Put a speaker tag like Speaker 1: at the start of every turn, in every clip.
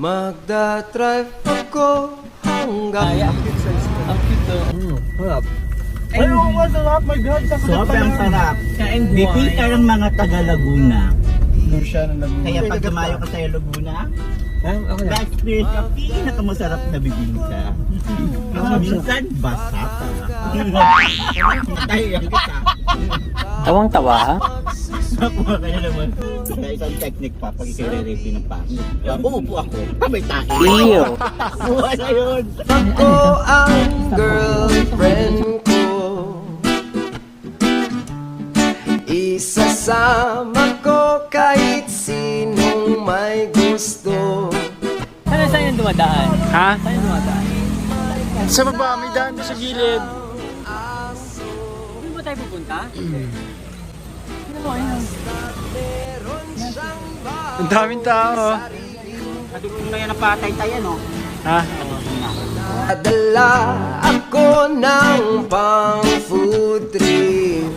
Speaker 1: Magdadrive ako hanggang
Speaker 2: Ang cute to.
Speaker 3: Harap.
Speaker 4: Ay, masarap. My God,
Speaker 3: Sobrang sarap.
Speaker 2: Kain
Speaker 3: Bipil ka ng mga taga Laguna.
Speaker 4: Lure siya ng Laguna.
Speaker 3: Kaya pag dumayo ka sa Laguna,
Speaker 2: Ako na.
Speaker 3: that experience ka, pinakamasarap na bibingka. Minsan, basa pa. Tayo yan kita.
Speaker 2: Tawang-tawa ha?
Speaker 3: Nakuha ka na naman. Kaya isang technique pa pag ikire-review ng pangit. Uupo ako, may tayo.
Speaker 2: Iyo.
Speaker 3: Buha na yun.
Speaker 1: ako ang girlfriend ko. Isasama ko kahit sinong may gusto.
Speaker 2: Saan yung dumadaan?
Speaker 4: Ha?
Speaker 2: Saan yung dumadaan?
Speaker 4: Sa baba, may daan doon sa gilid.
Speaker 2: Saan ba tayo pupunta? Sino mo ayun?
Speaker 4: Ang daming tao.
Speaker 3: Natulong na yan ang patay tayo, no?
Speaker 4: Ha?
Speaker 1: Adala ako ng pang food trip.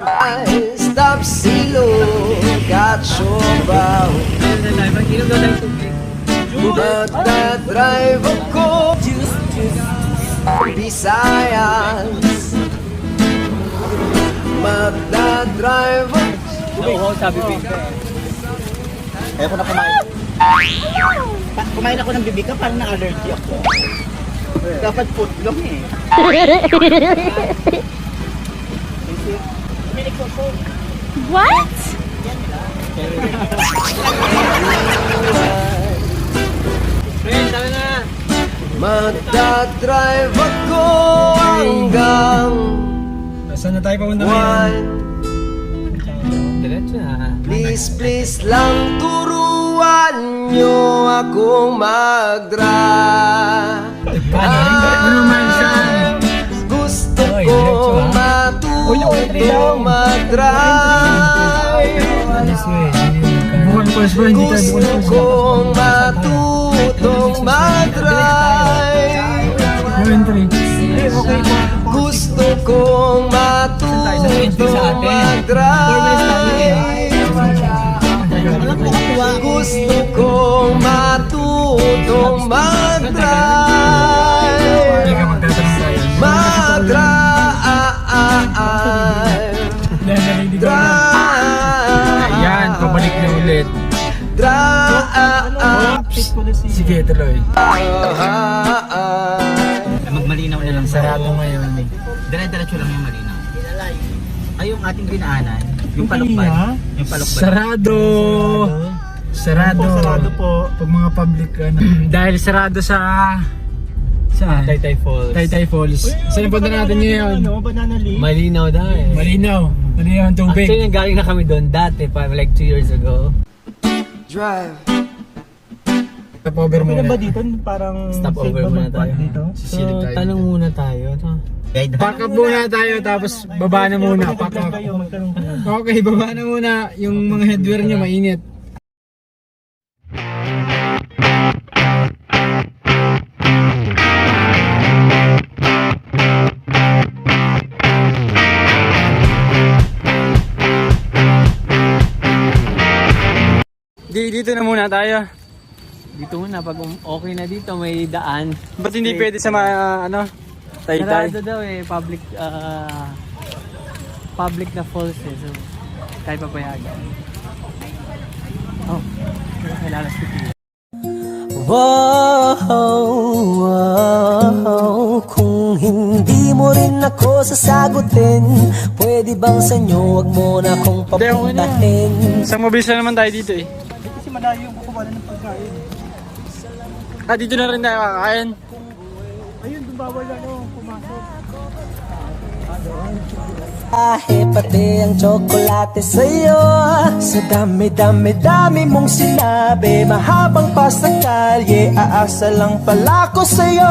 Speaker 1: I stop silog at siopaw.
Speaker 2: Inom daw tayo tubig.
Speaker 1: Magdadrive ako Visayas. Magdadrive ako.
Speaker 2: Oo, sabi Pinka.
Speaker 3: Kaya ko na kumain. Kumain ako ng bibika, parang na-allergy ako. Dapat putlong eh.
Speaker 5: What?
Speaker 2: Friend, tama na.
Speaker 1: Magdadrive ako hanggang
Speaker 4: Saan na tayo papunta
Speaker 2: Diretso na.
Speaker 1: Please, please lang turuan nyo akong mag-drive. Gusto kong matutong mag-drive. Gusto kong matutong mag-drive. Gusto kong matutong mag-drive. Gusto kong matutong mag-drive.
Speaker 4: Ayan, pabalik na ulit. Sige, tuloy.
Speaker 3: Magmalinaw na lang.
Speaker 4: Sarado ngayon.
Speaker 3: Dire-diretso lang yung malinaw. Ay, yung ating dinaanan, yung palukban. Yung palukban.
Speaker 4: Sarado. Sarado.
Speaker 6: Sarado po.
Speaker 4: Pag mga public ano. Dahil sarado sa saan?
Speaker 2: Taytay Falls.
Speaker 4: Taytay Falls. Saan punta natin ngayon?
Speaker 6: Banana leaf.
Speaker 2: Malinaw daw eh.
Speaker 4: Malinaw. Malinaw ang tubig.
Speaker 2: Actually, galing na kami doon dati, like 2 years ago.
Speaker 1: Drive.
Speaker 4: Stop over
Speaker 6: Pwede
Speaker 4: muna.
Speaker 6: ba dito? Parang
Speaker 2: Stop
Speaker 6: safe
Speaker 2: over
Speaker 6: ba
Speaker 2: muna
Speaker 6: mag-park
Speaker 2: tayo.
Speaker 6: dito?
Speaker 4: Sisilip tayo.
Speaker 2: Tanong muna tayo.
Speaker 4: Park up muna tayo tapos baba na muna. Park up.
Speaker 6: Kayo, magtanong kayo.
Speaker 4: Okay, baba na muna. Yung mga headwear nyo mainit. Dito na muna tayo.
Speaker 2: Dito muna, pag okay na dito, may daan.
Speaker 4: Ba't hindi pwede sa mga ano? Taytay.
Speaker 2: Sarado daw eh, public na falls eh. So, tayo papayagan. Oh, kailangan sa TV.
Speaker 1: Wow, kung hindi mo rin ako sasagutin, pwede bang sa inyo wag mo na akong papuntahin?
Speaker 4: Isang mabilis na naman tayo dito eh.
Speaker 6: Kasi malayo yung kukuha ng pagkain.
Speaker 4: Ah, dito na rin tayo kakain.
Speaker 6: Ayun, dun bawal pumasok.
Speaker 1: Pati ang tsokolate sa'yo. Sa dami mong sinabi, mahabang pa sa kalye, aasa lang pala ko sa'yo.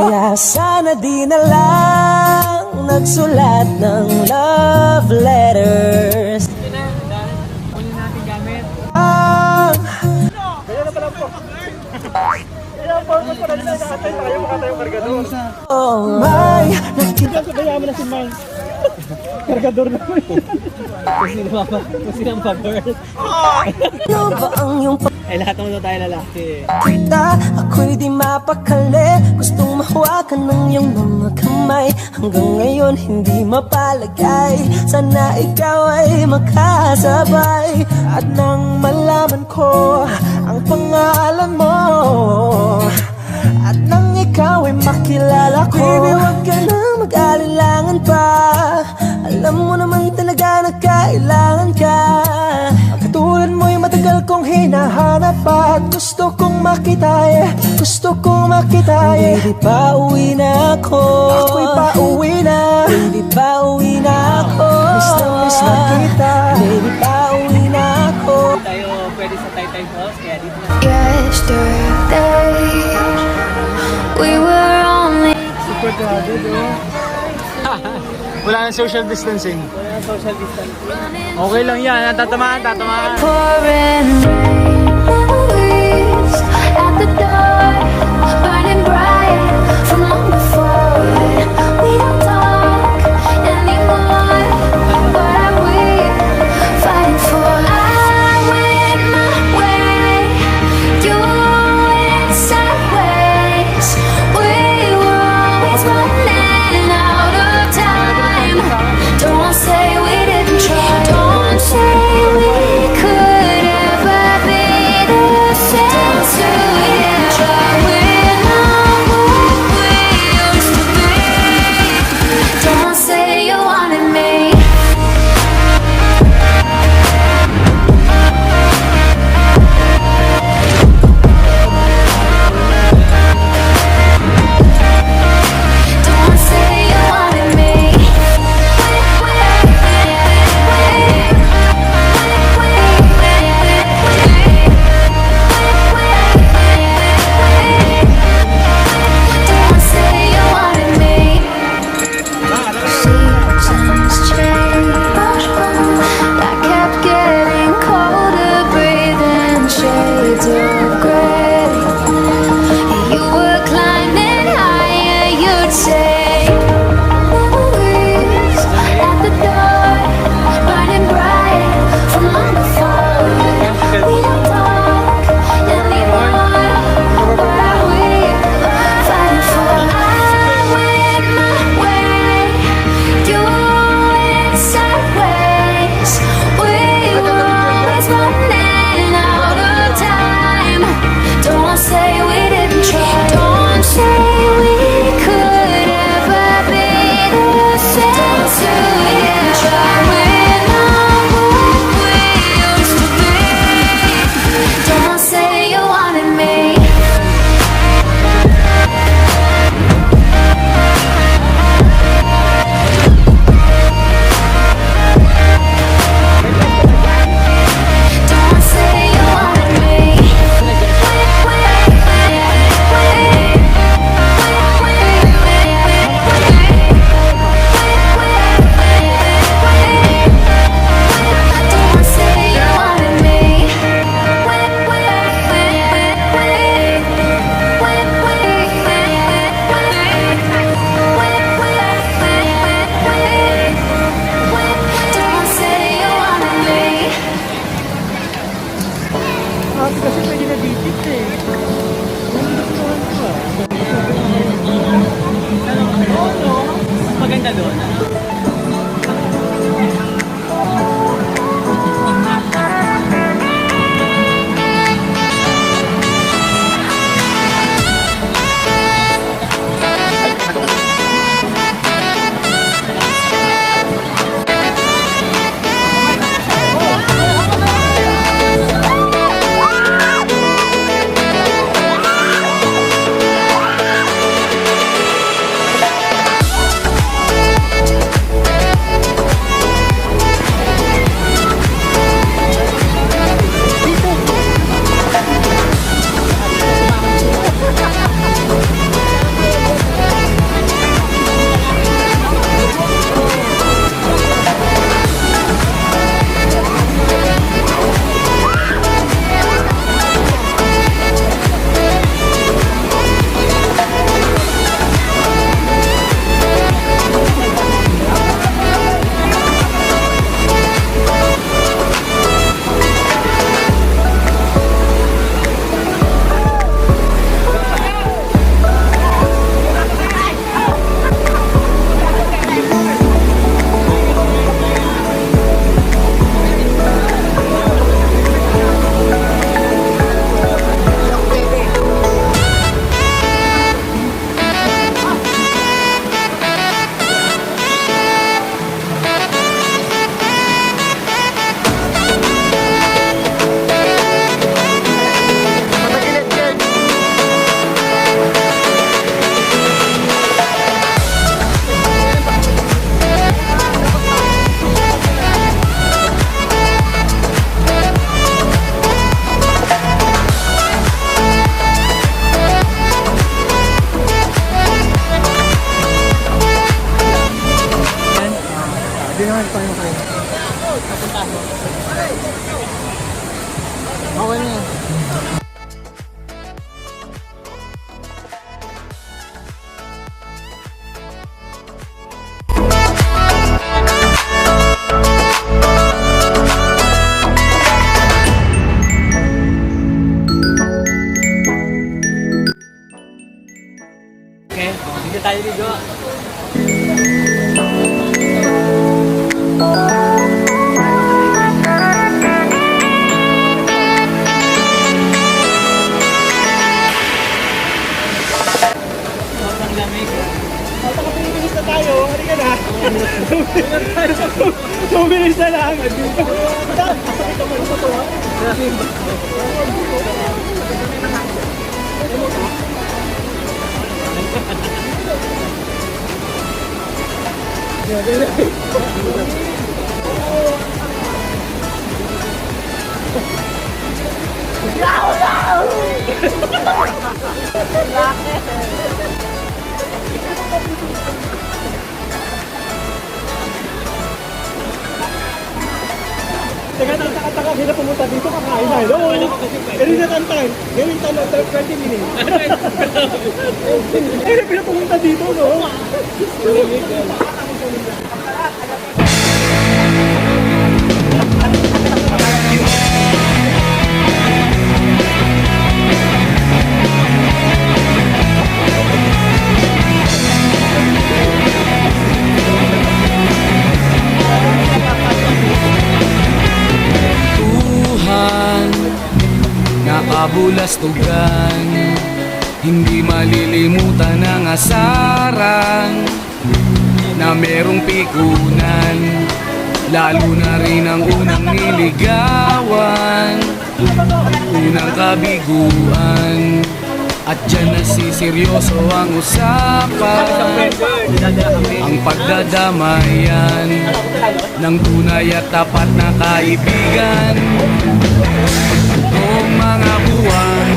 Speaker 1: Kaya sana di na lang nagsulat ng love letters.
Speaker 2: Kunin natin gamit.
Speaker 6: Kaya na pala po. Kaya po, mas marami na nakatay tayo, makatay yung kargador.
Speaker 1: Oh my,
Speaker 6: Diyan sa bayaman na si Mike.
Speaker 4: Kargador naman. Kasi naman pa-girl.
Speaker 1: Ano ba ang iyong
Speaker 4: Eh, lahat naman daw tayo lalaki.
Speaker 1: pagkita? Ako'y di mapakali. Gustong mahawakan ng iyong mga kamay. Hanggang ngayon hindi mapalagay. Sana ikaw ay makasabay. At nang malaman ko ang pangalan mo, at nang ikaw ay makilala ko, baby, wag ka na mag-alilangan pa. Alam mo naman talaga na kailangan ka. Ang katulad mo'y matagal kong hinahanap pa. At gusto kong makita, gusto kong makita, baby, pauwi na ako. Ako'y pauwi na, baby, pauwi na ako. Miss na kita, baby, pauwi na ako.
Speaker 4: Tayo pwede sa Taytay Falls, kaya dito na.
Speaker 5: Yesterday, we were only
Speaker 4: Super crowded, oh. Wala nang social distancing. Wala nang social distancing. Okay lang yan, tatamaan.
Speaker 5: pouring rain. Memories at the door, burning bright from long before. We don't talk anymore. What are we fighting for? I went my way, you went sideways. We were always running out of time. Don't say we didn't try. Don't say we could ever be the same. So we didn't try. We're not what we used to be. Don't say you wanted me. Don't say you wanted me. Don't say you wanted me. Seasons change. I kept getting colder, breathing shades of gray. You were climbing higher, you'd say. Memories at the door, burning bright from long before. We don't talk anymore. What are we fighting for? I went my way, you went sideways. We were always running out of time. Don't say we didn't try. Don't say we could ever be the same. So we didn't try. We're not what we used to be. Don't say you wanted me. Don't say you wanted me. Don't say you wanted me. Don't say you wanted me.
Speaker 2: Ate kasi pwede na dito eh.
Speaker 4: Maganda doon. Hindi naman tayo makain. Okay na yan.
Speaker 2: Okay, dito tayo ligo. Sobrang lamig.
Speaker 6: Bilis na tayo. Halika na. 2 minutes na lang. Teka, taka, sila pumunta dito, kakain na. Hello? Ganun na tantay. Ganun tanong, 20 minutes. Eh, pinapumunta dito, no?
Speaker 7: Nakabulastugan, hindi malilimutan ang asaran na merong pikunan, lalo na rin ang unang niligawan, unang kabiguan, at dyan nasiseryoso ang usapan, ang pagdadamayan ng tunay at tapat na kaibigan. Noong mga buwan,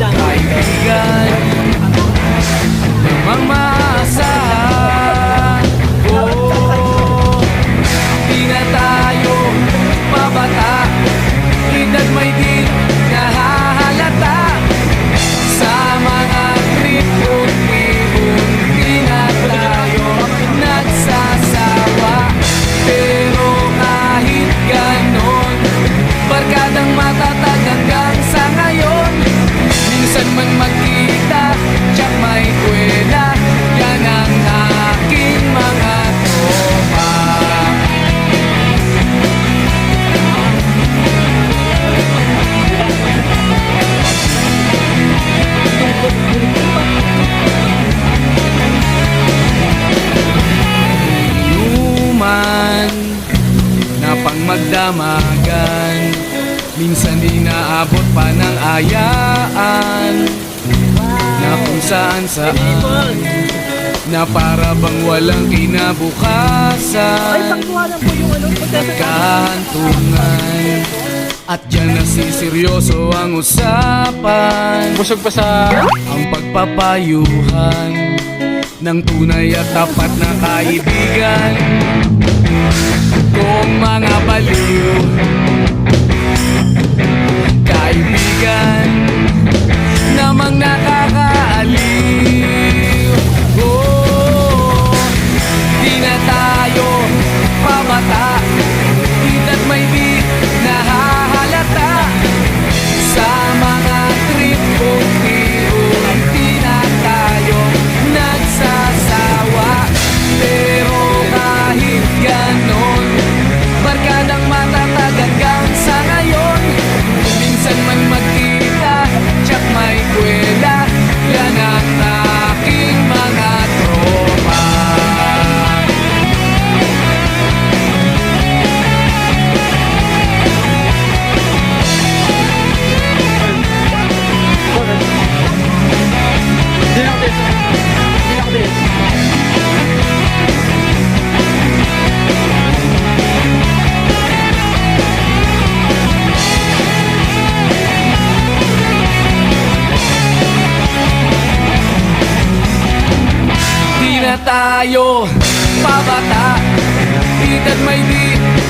Speaker 7: kaibigan, namang maasahan. Di na tayo mabata, edad may di nahahalata. Sa mga trip-trip-tripon, di na tayo nagsasawa. Pero kahit ganon, barkadang matatag hanggang sa ngayon. Minsan man magkita, tiyak may kwela, yan ang aking mga tropa. Inuman na pang magdamagan, minsan inaabot pa ng ayaan, na kung saan na para bang walang kinabukasan, kahantungan, at dyan nasiseryoso ang usapan.
Speaker 4: Busog pa sa...
Speaker 7: Ang pagpapayuhan ng tunay at tapat na kaibigan. Kung mga baliw, kaibigan, namang nakakaaliw. Oh, di na tayo pamata, edad may di nahahalata. Sa mga trip-trip-tripon, di na tayo nagsasawa. Pero kahit ganon, barkadang matatag hanggang sa ngayon. Minsan man magkita, tiyak may kwela, yan ang aking mga tropa. Di na tayo pabata, edad may di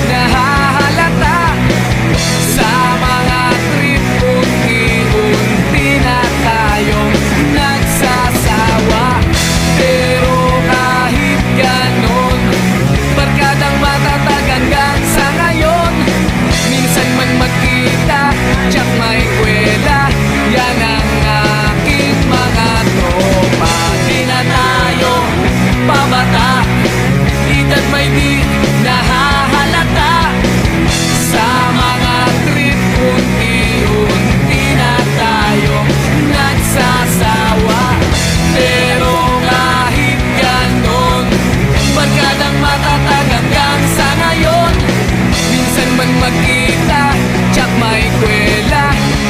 Speaker 7: nahahalata. Sa mga trip, unti-unti na tayong nagsasawa. Pero kahit ganon, barkadang matatag hanggang sa ngayon. Minsan man magkita, tsak may kwela, yan ang aking mga tropa. Di na tayo pabata, edad may di nahahalata. Sa mga trip, unti-unti na tayong nagsasawa. Pero kahit ganon, barkadang matatag hanggang sa ngayon. Minsan man magkita, tsak may kwela,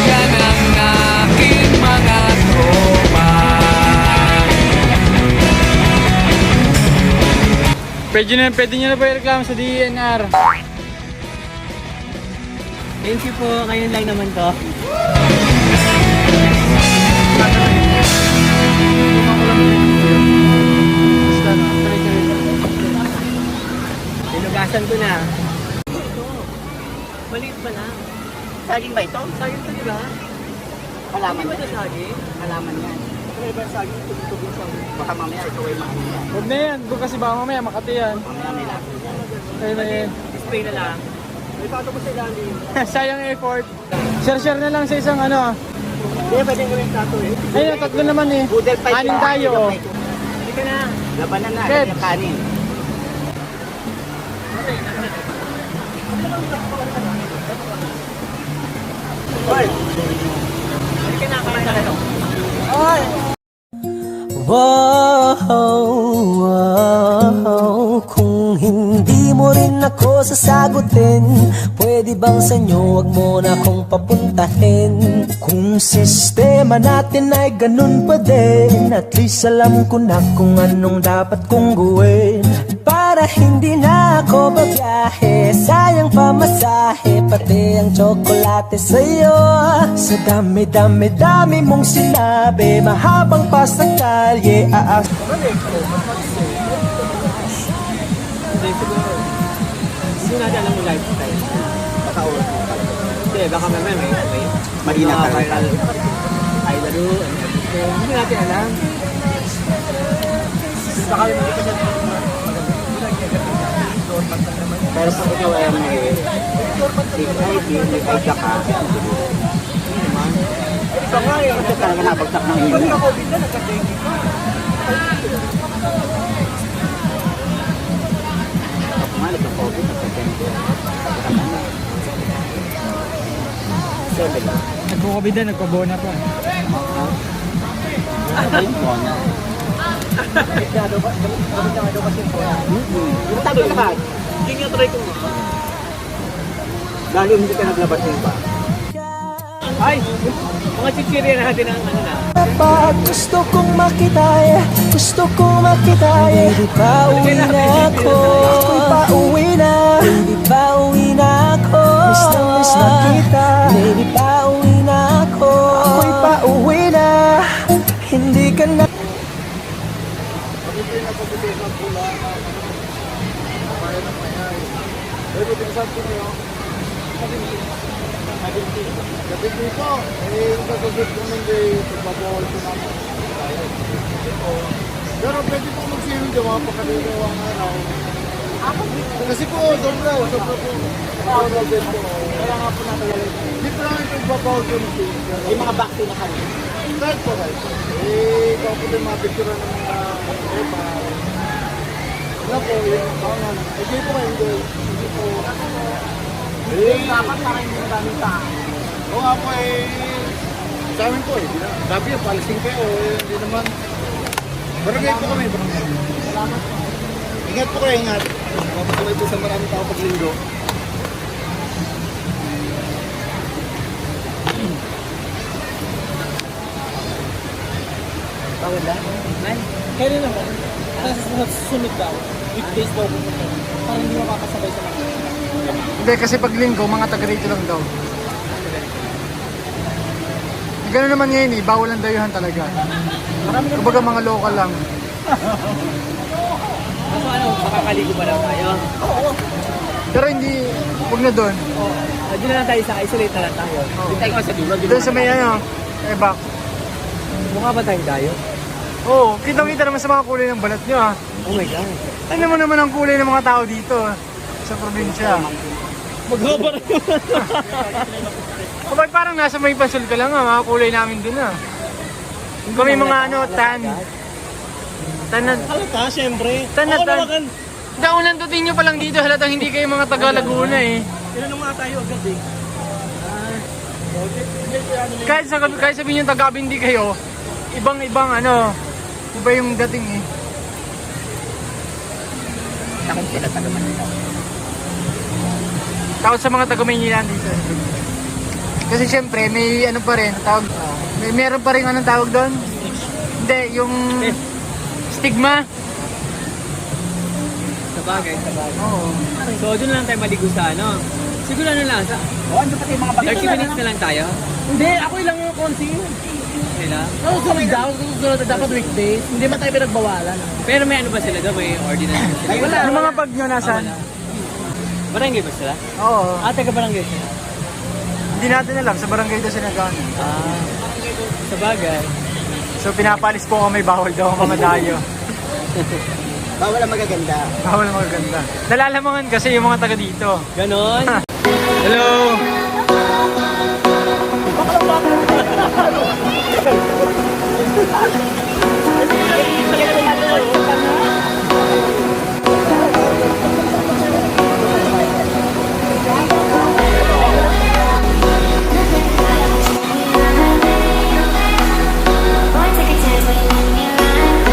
Speaker 7: yan ang aking mga tropa.
Speaker 4: Pwede nyo na ba i-reklamo sa DNR?
Speaker 2: Thank you po, ngayon lang naman to. Nilugasan ko na. Maliit ba na?
Speaker 3: Saging ba ito?
Speaker 2: Saging to, di ba?
Speaker 3: Halaman
Speaker 2: Hindi ba
Speaker 3: yan.
Speaker 2: ito saging?
Speaker 3: Halaman yan.
Speaker 2: Ano ba saging? Tubig saging.
Speaker 3: Baka mamaya ito ay makakita.
Speaker 4: Huwag na yan, doon kasi baka mamaya Makati yan.
Speaker 3: Mamaya may lakas yan.
Speaker 4: Ayun na yan.
Speaker 2: Spray na lang. May pato ko sa ilalim.
Speaker 4: Sayang effort. Share na lang sa isang ano.
Speaker 2: Hindi, pwede ko yung tato eh.
Speaker 4: Ayun, tatlo naman eh.
Speaker 3: Budel pa
Speaker 4: Anin tayo. Oh.
Speaker 2: Hindi ka na.
Speaker 3: Labanan na,
Speaker 4: Ked.
Speaker 3: yung kanin.
Speaker 2: Hindi ka na, kamain ka na to.
Speaker 1: Wow, kung hindi mo rin ako sasagutin, pwede bang sa inyo wag mo na akong papuntahin? Kung sistema natin ay ganun pa din, at least alam ko na kung anong dapat kong gawin. Para hindi na ako babiyahe, sayang pamasahe, pati ang tsokolate sa'yo. Sa dami-dami-dami mong sinabi, mahabang pa sa kalye,
Speaker 2: Hindi, siguro. Hindi natin alam yung lifestyle.
Speaker 3: Baka oras mo talaga.
Speaker 2: Hindi, baka mamaya may
Speaker 3: Mahina ka rin.
Speaker 2: viral. Ay, laro. Hindi natin alam. Baka yung mga kasi
Speaker 3: Pero pag ikaw ay may HIV, may kaya ka,
Speaker 2: iba nga eh.
Speaker 3: kasi talaga nabagsak ng immune.
Speaker 2: COVID na, nagka-dengue ka.
Speaker 3: Kumalit ng COVID, nagka-dengue. Seven.
Speaker 4: Nagko-COVID na, nagpabona pa.
Speaker 3: Ayun po na. Yung tabi ka ba?
Speaker 2: Hindi nga try ko nga.
Speaker 3: Lalo hindi ka naglabas yung ba?
Speaker 2: Ay! Mga chichirya natin ang ano na.
Speaker 1: pag gusto kong makitay, gusto kong makitay. Baby, pauwi na ako. Ako'y pauwi na. Baby, pauwi na ako. Miss na kita. Baby, pauwi na ako. Ako'y pauwi na. Hindi ka na.
Speaker 6: Gabi dito, nasusunod ko nung day, pagbabawal ko namin. Pero pwede po mag-swimming din, mga pagkalilawang araw. Kasi po, sobra po. Sobra din po. Kaya nga po natin. Dito lang yung pagbabawal ko ng swimming.
Speaker 3: Yung mga vaccine na kami.
Speaker 6: Right po, right. Ikaw po din mapicture ng mga epa. Wala po, yung mga hindi po kayo, hindi po.
Speaker 3: Dapat para hindi madaming tao.
Speaker 6: Oo nga po sa amin po sabi yung palising kayo hindi naman. Barangay po kami, barangay.
Speaker 3: Salamat po.
Speaker 6: Ingat po kayo, ingat. Mapatuloy po sa maraming tao paglinggo.
Speaker 3: Bawal lang.
Speaker 2: Kaya naman, nasa susunod daw. Weekdays daw pumunta. Parang hindi makakasabay sa mga.
Speaker 4: Hindi, kasi pag linggo, mga taga rito lang daw. Gano'n naman ngayon eh, bawal ang dayuhan talaga. Kumbaga mga local lang.
Speaker 2: So ano, makakaligo pa lang tayo.
Speaker 4: Pero hindi, huwag na doon.
Speaker 2: Doon na lang tayo sa isolate na lang tayo.
Speaker 3: Hindi tayo sa dulo.
Speaker 4: Doon sa may ano, back.
Speaker 2: Mukha ba tayo tayo?
Speaker 4: Oo, kitang-kita naman sa mga kulay ng balat nyo ah.
Speaker 2: Oh my God.
Speaker 4: Tingnan mo naman ang kulay ng mga tao dito sa probinsya.
Speaker 2: Mag-hover
Speaker 4: Kapag parang nasa may pasol ka lang ah, mga kulay namin dun ah. Kami mga ano, tan. Tan na,
Speaker 2: Halata, syempre.
Speaker 4: tan na
Speaker 2: Oo
Speaker 4: tan.
Speaker 2: naman.
Speaker 4: Daunan tutin nyo pa lang dito, halatang hindi kayo mga taga Laguna eh.
Speaker 2: Ilan mga tayo agad eh.
Speaker 4: Kahit sabihin yung taga-Bindi kayo, ibang ano, iba yung dating eh.
Speaker 3: Takot sila sa naman nila.
Speaker 4: Takot sa mga taga-Maynila dito. Kasi syempre, may ano pa rin, tawag, meron pa rin anong tawag doon? Hindi, yung stigma.
Speaker 2: Sabagay.
Speaker 4: Oo.
Speaker 2: So doon lang tayo maligo sa ano. Siguro ano lang, sa
Speaker 3: Ano pati yung mga bakit?
Speaker 2: 30 minutes na lang tayo.
Speaker 6: Hindi, ako lang yung konsi.
Speaker 2: Sila.
Speaker 6: Susunod daw, susunod dapat weekdays. Hindi man tayo pinagbawalan.
Speaker 2: Pero may ano ba sila doon? May ordinance ba sila?
Speaker 4: Yung mga bag nyo nasaan?
Speaker 2: Wala. Barangay ba sila?
Speaker 4: Oo.
Speaker 2: Taga barangay sila.
Speaker 4: Hindi natin alam, sa barangay daw sila gano'n.
Speaker 2: Sabagay.
Speaker 4: So pinapalis po kami, bawal daw ang mamadayo.
Speaker 3: Bawal ang magaganda.
Speaker 4: Bawal ang maganda. Nalalamangan kasi yung mga taga dito.
Speaker 2: Ganon.
Speaker 4: Hello!
Speaker 5: Boy, take a chance when you let me ride.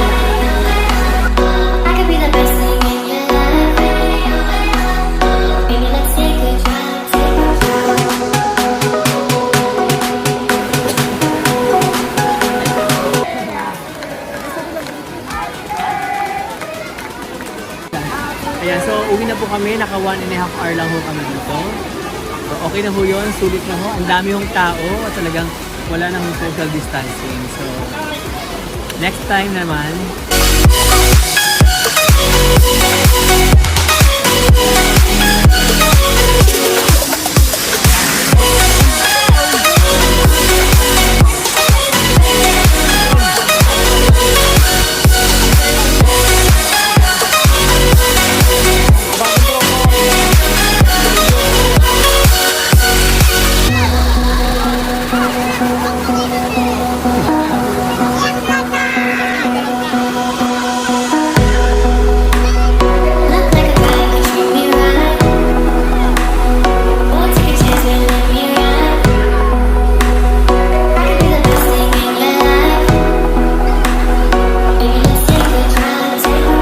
Speaker 5: I could be the best thing in your life. Baby, let's take a drive, take a drive.
Speaker 2: Ayan, so uwi na po kami. Naka 1.5 hour lang ho kami dito. So okay na ho yun. Sulit na ho. Ang dami hong tao at talagang wala na hong social distancing. So next time naman,
Speaker 5: Look like a guy who treat me right. Boy, take a chance when you let me ride. I could be the best thing in your life. Baby, let's take a drive, take a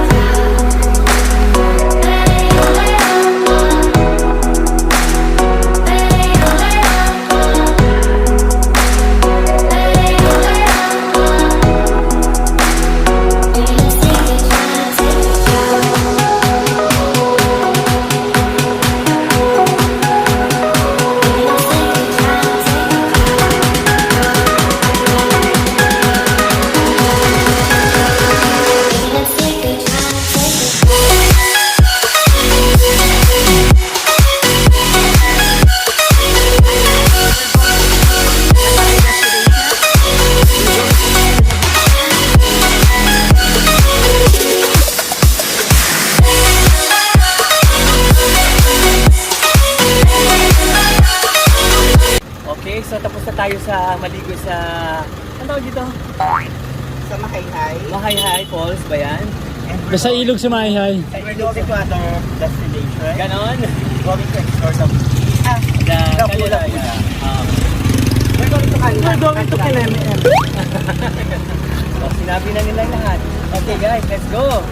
Speaker 2: okay, so tapos na tayo sa maligo sa, ano tawag dito?
Speaker 3: Sa Majayjay.
Speaker 2: Majayjay Falls ba yan?
Speaker 4: Basta ilog sa Mahihay.
Speaker 3: We're going to other destination.
Speaker 2: Ganon?
Speaker 3: Going to explore some
Speaker 2: The
Speaker 3: Laguna. We're going to Canada.
Speaker 6: We're going to Kileme.
Speaker 2: So, sinabi na nila lahat. Okay guys, let's go!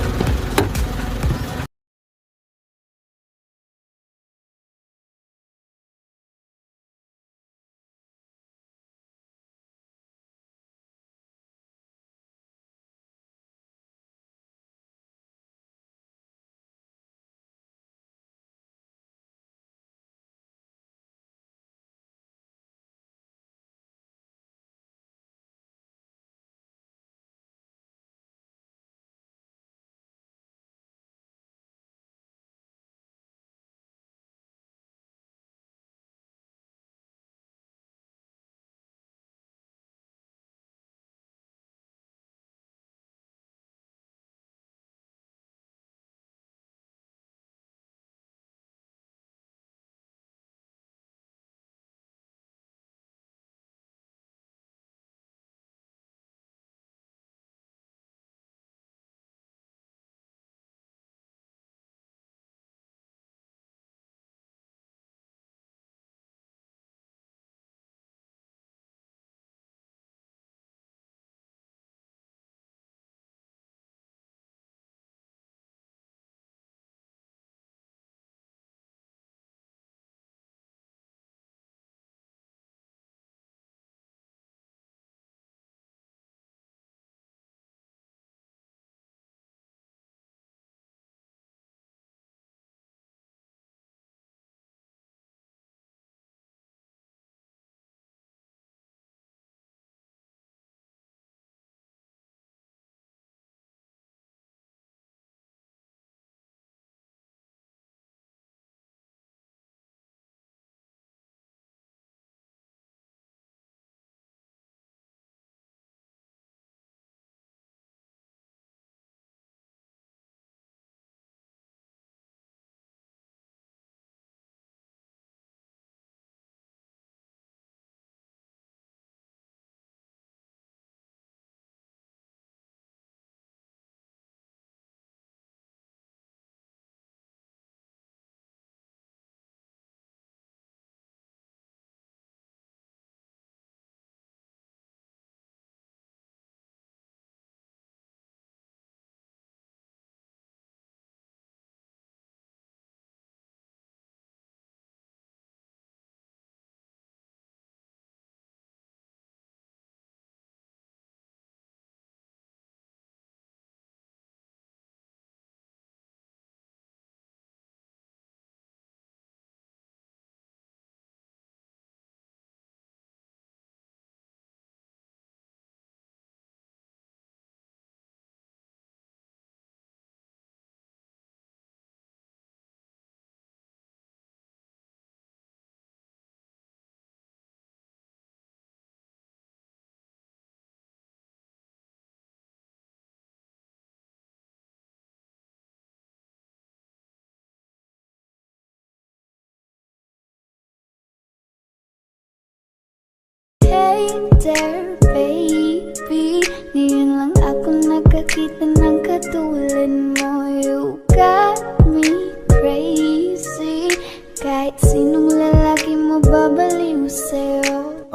Speaker 5: there, baby. Ngayon lang ako nakakita ng katulad mo. You got me crazy. Kahit sinong lalaki mo babaliw sa'yo.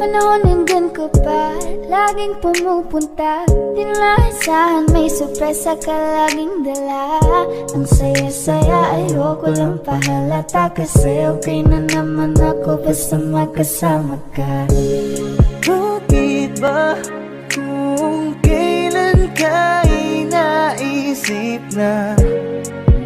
Speaker 5: Panahon nandun ka pa, laging pumupunta. Di naasahan, may sorpresa ka laging dala. Ang saya-saya, ayoko lang pahalata. Kasi okay na naman ako basta magkasama ka.
Speaker 1: Bakit ba kung kailan ka inaisip na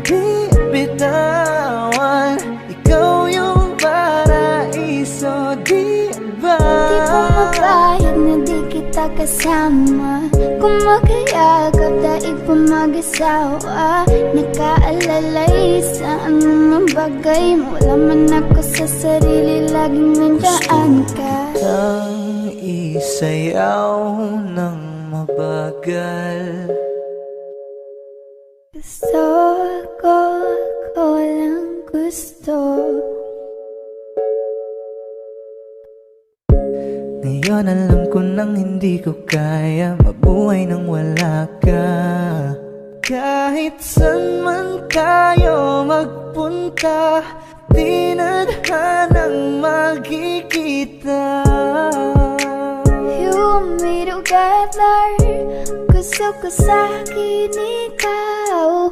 Speaker 1: di bitawan? Ikaw yung paraiso, di ba?
Speaker 5: Di pumapayag na di kita kasama. Kung magkayagap, daig pa mag-asawa. Nakaalalay sa anumang bagay. Wala man ako sa sarili, laging nandaan ka.
Speaker 1: Ang isayaw ng mabagal.
Speaker 5: Gusto ako lang gusto.
Speaker 1: Ngayon alam ko nang hindi ko kaya mabuhay nang wala ka. Kahit saan man tayo magpunta, di nadhanang magkikita.
Speaker 5: You want me together. Gusto ko sa'kin ikaw.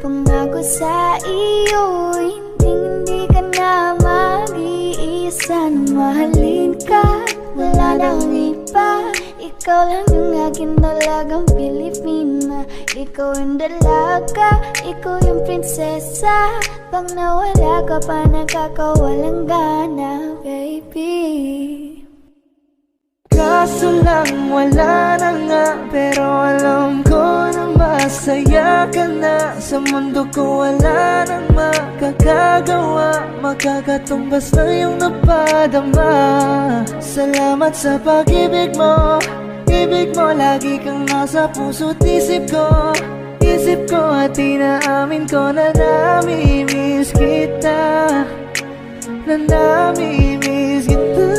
Speaker 5: Pangako sa iyo, hindi ka na mag-iisa. Na mahalin ka, wala nang iba. Ikaw lang yung aking dalagang Pilipina. Ikaw yung dalaga, ikaw yung prinsesa. Pag nawala ka pa, nakakawalang gana, baby.
Speaker 1: Kaso lang wala na nga, pero alam ko na masaya ka na. Sa mundo ko wala nang makakagawa, makakatumbas na yung napadama. Salamat sa pag-ibig mo, ibig mo lagi kang nasa puso't isip ko. Isip ko at inaamin ko na namimiss kita, na namimiss kita.